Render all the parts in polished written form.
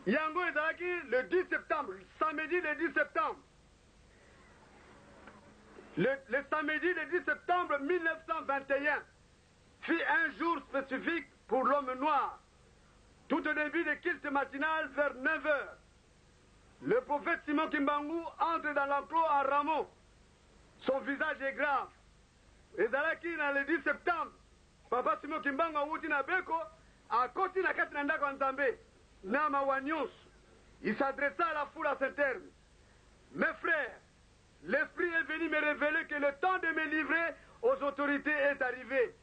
Yango ezalaki le 10 septembre, samedi le 10 septembre. Le samedi le 10 septembre 1921 fut un jour spécifique pour l'homme noir. Tout au début des cultes matinales vers 9 h, le prophète Simon Kimbangu entre dans l'enclos à Rameau. Son visage est grave. Ezalaki dans le 10 septembre, Papa Simon Kimbangu awuti na beko, akoti na kati na ndako Nzambe, na mawa nyonso. Il s'adressa à la foule à ces termes. Mes frères, l'Esprit est venu me révéler que le temps de me livrer aux autorités est arrivé.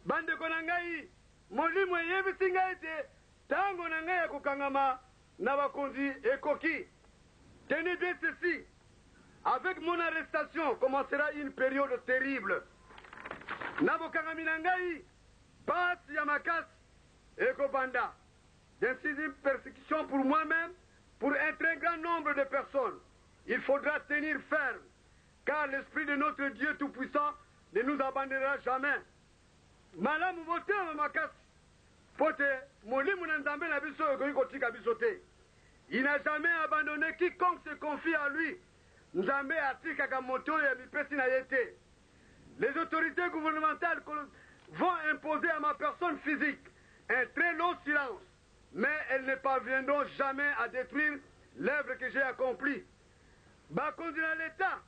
Bande konangai, molimo yebisi ngai te, tango na ngai ya kokangama na bakonzi ekoki. Tenez bien ceci. Avec mon arrestation commencera une période terrible. Nabokangami na ngai, pasi ya makasi ekobanda. D'incisive persécution pour moi-même, pour un très grand nombre de personnes. Il faudra tenir ferme, car l'Esprit de notre Dieu Tout-Puissant ne nous abandonnera jamais. Malamu motema makasi, pote molimu na Nzambe na biso ekoki kotika biso te. Il n'a jamais abandonné quiconque se confie à lui. Nzambe atikaka moto ya mipesi na yete. Les autorités gouvernementales vont imposer à ma personne physique un très long silence, mais elles ne parviendront jamais à détruire l'œuvre que j'ai accomplie. Bakonzi na l'État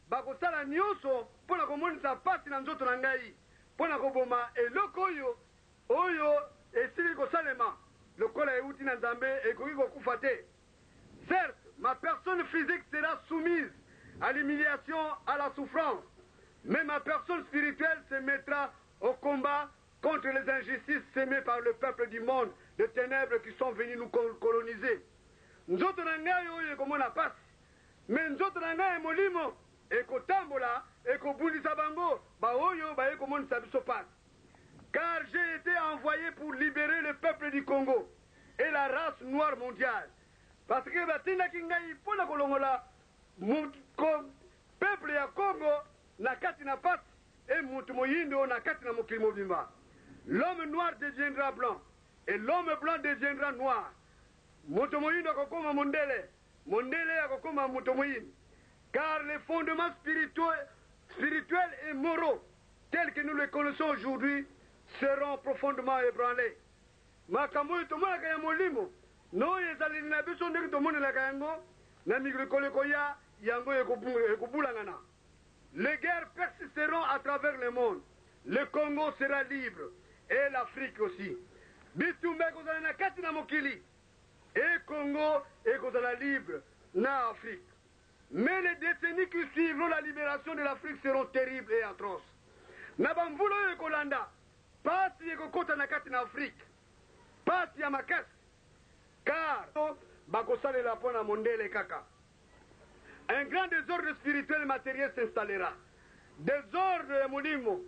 bakosala nyonso mpona komonisa pasi na nzoto na ngai, mpona koboma eloko oyo esili kosalema lokola euti na Nzambe ekoki kokufa te. Certes, ma personne physique sera soumise à l'humiliation, à la souffrance, mais ma personne spirituelle se mettra au combat contre les injustices sémées par le peuple du monde, de ténèbres qui sont venus nous coloniser. Nzoto na ngai oyo ekomona pasi, mais nzoto na ngai molimo ekotambola ekobundisa bango baoyo bayekomonisa biso pasi. Car j'ai été envoyé pour libérer le peuple du Congo et la race noire mondiale. Parce que batindaki ngai mpona kolongola peuple ya Congo na kati na pasi et mutu moyindo na kati na mokili mobimba. L'homme noir deviendra blanc et l'homme blanc deviendra noir. Mutu moyindo akokoma mondele, mondele akokoma mutu moyindo. Car les fondements spirituels et moraux tels que nous les connaissons aujourd'hui seront profondément ébranlés. Makambo tomonaka ya molimo no ezali na biso ndenge tomonelaka yango na mikolo koya yango ekobulangana. Les guerres persisteront à travers le monde. Le Congo sera libre et l'Afrique aussi. Bitumba ekozala na kati na mokili et Congo ekozala libre na Afrique. Mais les décennies qui suivront la libération de l'Afrique seront terribles et atroces. Na bamvulo oyo ekolanda pasi ekokota na kati na Afrique, pasi ya makasi, car bakosalela mpona mondele kaka. Un grand désordre spirituel et matériel s'installera. Désordre ya molimo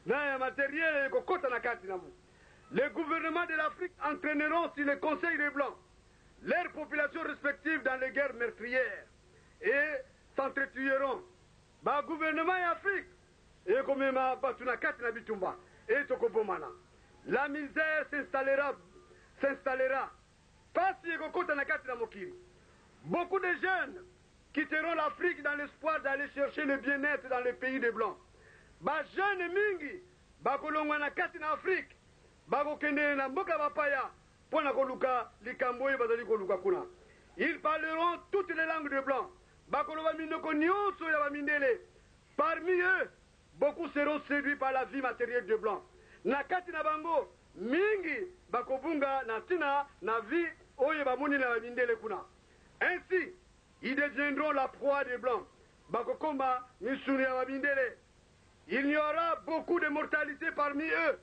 na ya matériel ekokota na kati na mo. Les gouvernements de l'Afrique entraîneront sur le Conseil des Blancs leurs populations respectives dans les guerres meurtrières et s'entretueront. Ba gouvernement ya Afrique ekomema batu na kati na bitumba et tokobomana. La misère s'installera. Pasi ekokota na kati na mokili. Beaucoup de jeunes quitteront l'Afrique dans l'espoir d'aller chercher le bien-être dans les pays des Blancs. Ba jeunes mingi bakolongwa na kati na Afrique bakokende na mboka bapaya pona koluka likambo oyo bazali koluka kuna. Ils parleront toutes les langues de Blancs. Bakoloba minoko nyonso ya bamindele. Parmi eux, beaucoup seront séduits par la vie matérielle de Blancs. Na kati na bango mingi bakobunga na tina na vie oyo bamoni na bamindele kuna. Ainsi, ils deviendront la proie des Blancs. Bakokoma misuni ya bamindele. Il y aura beaucoup de mortalité parmi eux.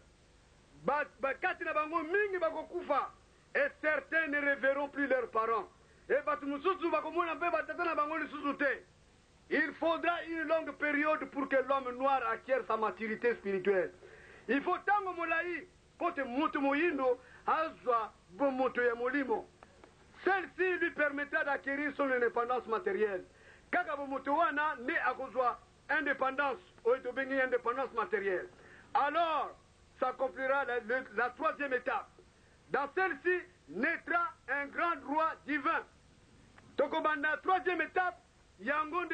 Bakati na bango mingi bakokufa et certains ne reverront plus leurs parents. Et batu mususu bakomona mpe batata na bango lisusu te. Il faudra une longue période pour que l'homme noir acquiert sa maturité spirituelle. Il faut tango molai pote mutu moyindo azwa bomoto ya molimo. Celle-ci lui permettra d'acquérir son indépendance matérielle. Kaka bomoto wana ne akozwa indépendance, oitobengi indépendance matérielle. Alors s'accomplira la troisième étape. Dans celle-ci naîtra un grand droit divin. Tokobanda, troisième étape, Yangonde,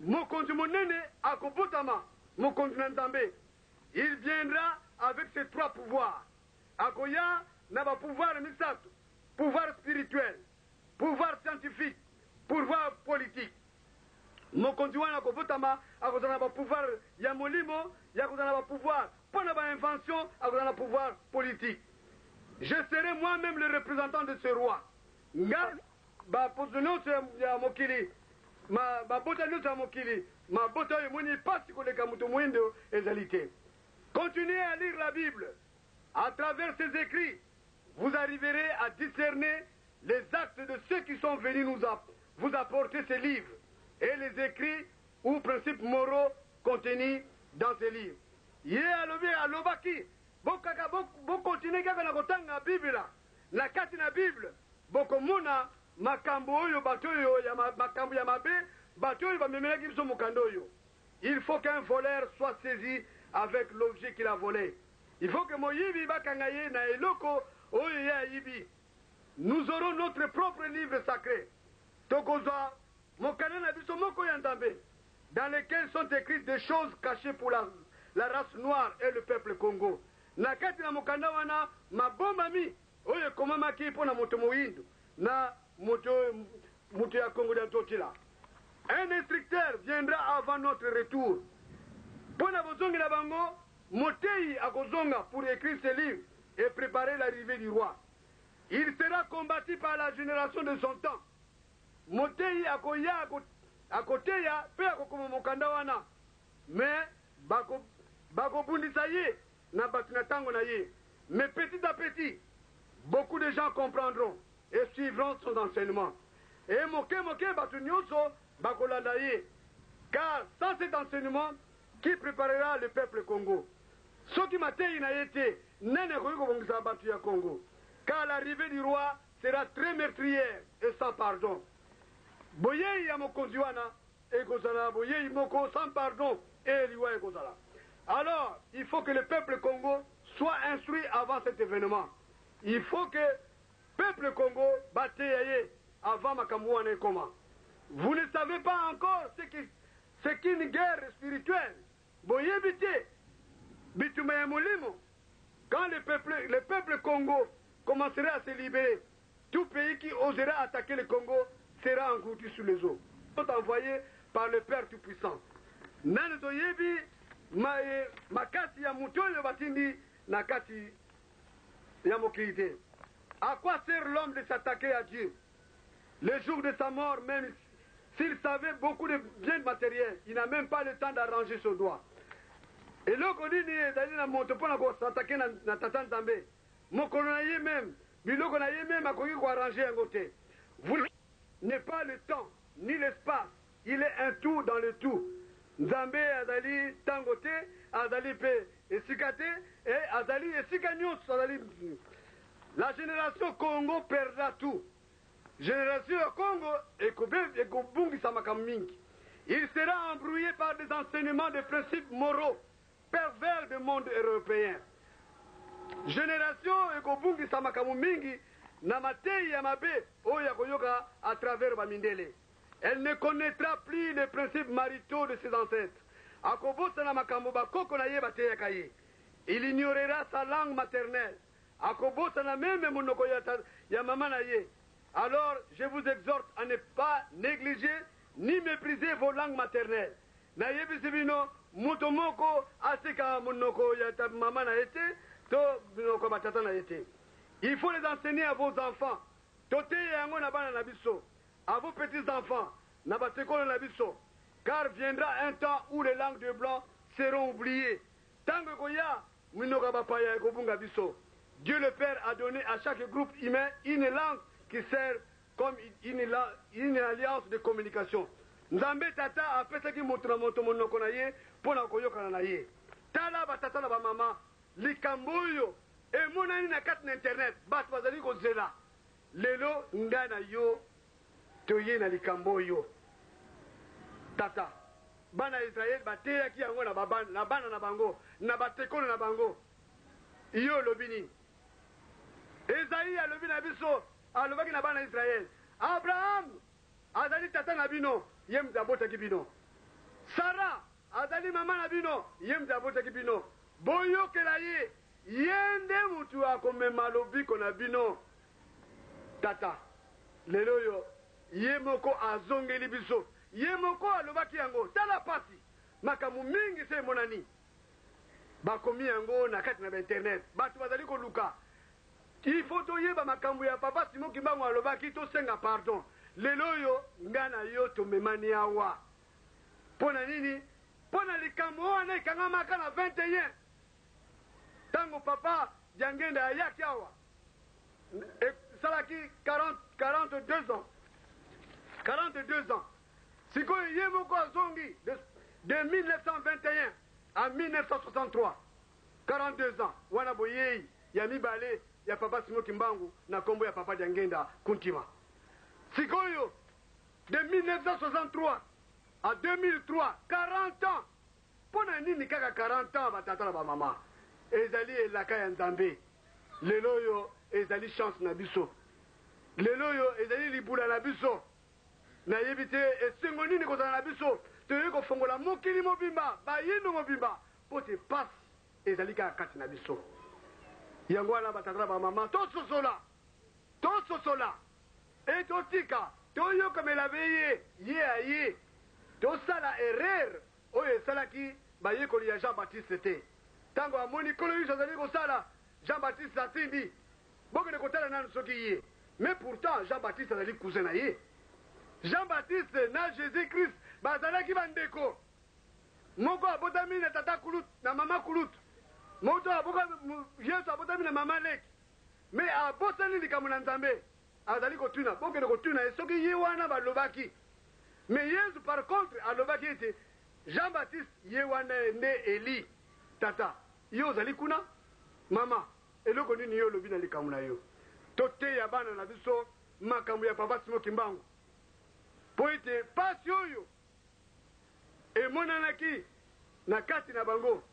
Mokonzi Monene, Akobotama, Mokonzi Nzambe. Il viendra avec ses trois pouvoirs. Akoya n'a pas pouvoir misato, pouvoir spirituel, pouvoir scientifique, pouvoir politique. Mokonzi wana Akobotama, akozana ba pouvoir ya molimo, yakozana ba pouvoir pour la invention, akozana pouvoir politique. Je serai moi-même le représentant de ce roi. Nga ba position ya mokili, ba botano ya mokili, ma botayo moni pasi koleka muto mwendo ezalité. Continuez à lire la Bible. À travers ces écrits, vous arriverez à discerner les actes de ceux qui sont venus vous apporter ces livres et les écrits ou principes moraux contenus dans ces livres. Yé alobi alobaki, bokaka continuez kaka na kotanga Bible na kati na Bible, bokomona makambo oyo bato oyo ya makambo ya mabe, bato oyo bamemelaki biso mokando oyo. Il faut qu'un voleur soit saisi avec l'objet qu'il a volé. Il faut que Moyibi bakangaye na eloko oyo ya yibi. Nous aurons notre propre livre sacré. Tokoza mokana na biso moko ya Nzambe, dans lesquels sont écrites des choses cachées pour la race noire et le peuple Congo. Na kati na mokanda wana mabombami oyo komamaki pona moto moyindo na moto ya Congo d'Antotila. Un instructeur viendra avant notre retour. Pona bozongi na bango, Motei akozonga pour écrire ce livre et préparer l'arrivée du roi. Il sera combattu par la génération de son temps. Motei akoya akoteya pe akokoma mokanda wana. Mais bako bundisa ye na batina tango na ye. Mais petit à petit, beaucoup de gens comprendront et suivront son enseignement. Et moke batu nyonso bakolanda ye. Car sans cet enseignement, qui préparera le peuple Congo? Ce qui m'a dit, Congo. Car l'arrivée du roi sera très meurtrière et sans pardon. Boye Yamokonziwana et Gozala, Boye Moko sans pardon et Liwa et Gozala. Alors, il faut que le peuple Congo soit instruit avant cet événement. Il faut que le peuple Congo batte avant Makamouane et Koma. Vous ne savez pas encore ce qu'est une guerre spirituelle. Boye bité. Quand le peuple Congo commencera à se libérer, tout pays qui osera attaquer le Congo sera englouti sous les eaux. Ils sont envoyés par le Père Tout-Puissant. Nanozoyebi, makati ya mutoyo batindi nakati ya mokilité. À quoi sert l'homme de s'attaquer à Dieu? Le jour de sa mort, même s'il savait beaucoup de biens matériels, il n'a même pas le temps d'arranger son doigt. Et là, on dit que s'attaquer à Tata Nzambe. Mokolo na ye même, biloko na ye même akoki ko arranger un côté. Vous n'avez pas le temps ni l'espace. Il est un tout dans le tout. Nzambe azali tangote, azali pe esikate et azali esikanyos azali. La génération Congo perdra tout. Génération Congo ekobungi samakamingi. Il sera embrouillé par des enseignements de principes moraux pervers du monde européen. Génération ekobungi samakamu mingi na matei ya mabe oya koyoka à travers bamindele. Elle ne connaîtra plus les principes maritaux de ses ancêtres. Akobota na makambo bakoko na ye bateya kaye. Il ignorera sa langue maternelle. Akobota na même monoko ya mama na ye. Alors, je vous exhorte à ne pas négliger ni mépriser vos langues maternelles. Na yebisibino mutomoko asika monoko ya mama na yete. Il faut les enseigner à vos enfants. À vos petits-enfants. Car viendra un temps où les langues de blanc seront oubliées. Dieu le Père a donné à chaque groupe humain une langue qui sert comme une alliance de communication. Nzambe tata a fait ce qui montre monoko na ye pour na koyoka na ye. Tala ba tata na ba mama. Likamboyo et mon ami na carte internet bat bazali ko zela lelo ngana yo toye na likamboyo tata bana Israël bateya ki yango na bana na bango na batekolo na bango iyo lobini Esaïe alobi na biso alobaki na bana Israël Abraham azali tata na bino ye moto abotaki bino Sara azali mama na bino ye moto abotaki bino boyokela ye ye nde motu akomema lobiko na bino tata lelo oyo ye moko azongeli biso ye moko alobaki yango tala pasi makambo mingi se emonani bakomi yango na kati na bainternet bato bazali koluka il faut toyeba makambo ya papa Simon Kimbangu alobaki tosenga pardon lelo oyo nga na yo tomemani awa mpo na nini mpo na likambo wana ekangamaka na 21 ntango papa Diangenda ayaki awa esalaki 42 ans 42 ans sikoyo ye moko azongi de 1921 à 1963 42 ans wana boyei ya mibale ya papa Simon Kimbangu na kombo ya papa Diangenda Kuntima sikoyo de 1963 à 2003 40 ans pona nini kaka 40 ans batata na bamama ezali elaka ya nzambe lelo oyo ezali chance na biso lelo oyo ezali libula na biso nayebi te esengo nini kozala na biso toyei kofongola mokili mobimba bayino mobimba mpo te pasi ezali kaka kati na biso yango wana batata na bamama tososola e totika toyokamela be ye aye tosala erreur oyo esalaki bayekoli ya Jean-Baptiste te ntango amoni koloyusu azali kosala Jean-Baptiste atindi bokende kotala nanu soki ye mais pourtant Jean-Baptiste azali cousin na ye Jean-Baptiste na Jésus-Christ bazalaki bandeko moko abotami na tata Kulut na mama Kulut moto Yesu abotami na mama Leki mais abotani likambo na Nzambe azali kotuna bokende kotuna ye soki ye wana balobaki mais Yesu par contre alobaki ete Jean-Baptiste ye wana nde Eli tata yo ozali kuna mama eloko nini yo olobi na likambo na yo toteya bana na biso makambo ya papa Simon Kimbangu po ete pasi oyo emonanaki na kati na bango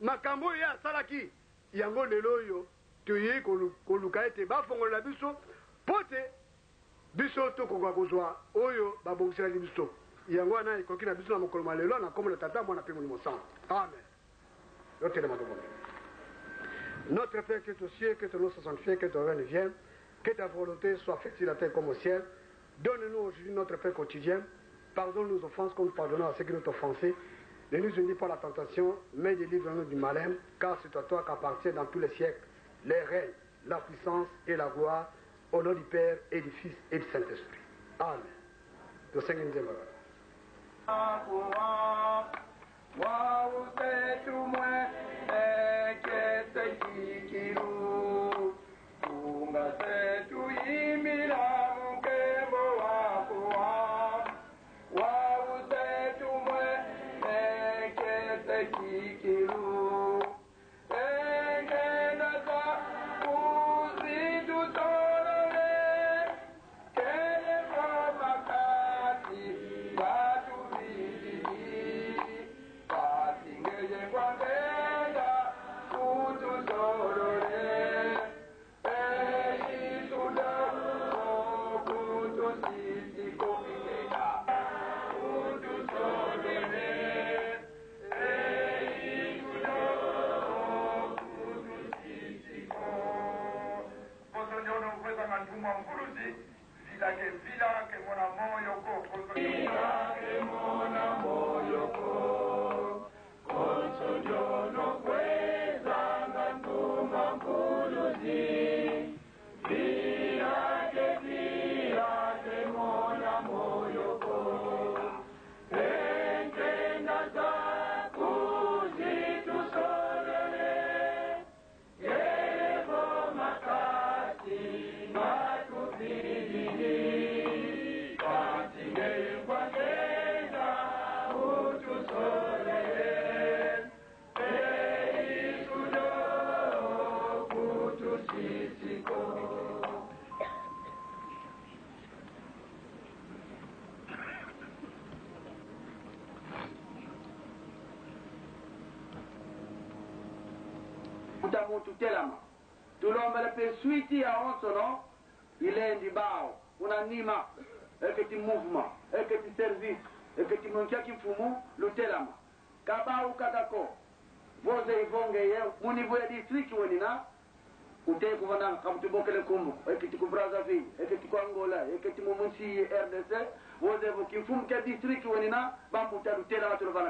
makambo oyo asalaki yango lelo oyo toyei koluka ete bafongola biso po te biso tokoka kozwa oyo babongiselaki biso yango wana ekoki na biso na mokolo ma lelo na kombo na tata mwana mpe molimo santo amen yotelema tobonge. Notre Père qui est aux cieux, que ton nom soit sanctifié, que ton règne vienne, que ta volonté soit faite sur la terre comme au ciel. Donne-nous aujourd'hui notre pain quotidien. Pardonne nos offenses comme nous pardonnons à ceux qui nous ont offensés. Ne nous unis pas à la tentation, mais délivre-nous du malin, car c'est à toi qu'appartient dans tous les siècles les règnes, la puissance et la gloire, au nom du Père et du Fils et du Saint-Esprit. Amen. Le Seigneur nous aime. Tutelama tulomba pe suiti ya onsono ile ndibao unanima eketi mouvement eketi service eketi monkia kifumu lutelama kabau kakako voze ivonge ye munivu ya district wenina ute kuvana kamtubokele kumbu eketi ku Brazzaville eketi ku Angola eketi mu munsi RDC voze vo kifumu ke district wenina bambuta lutelama tulvana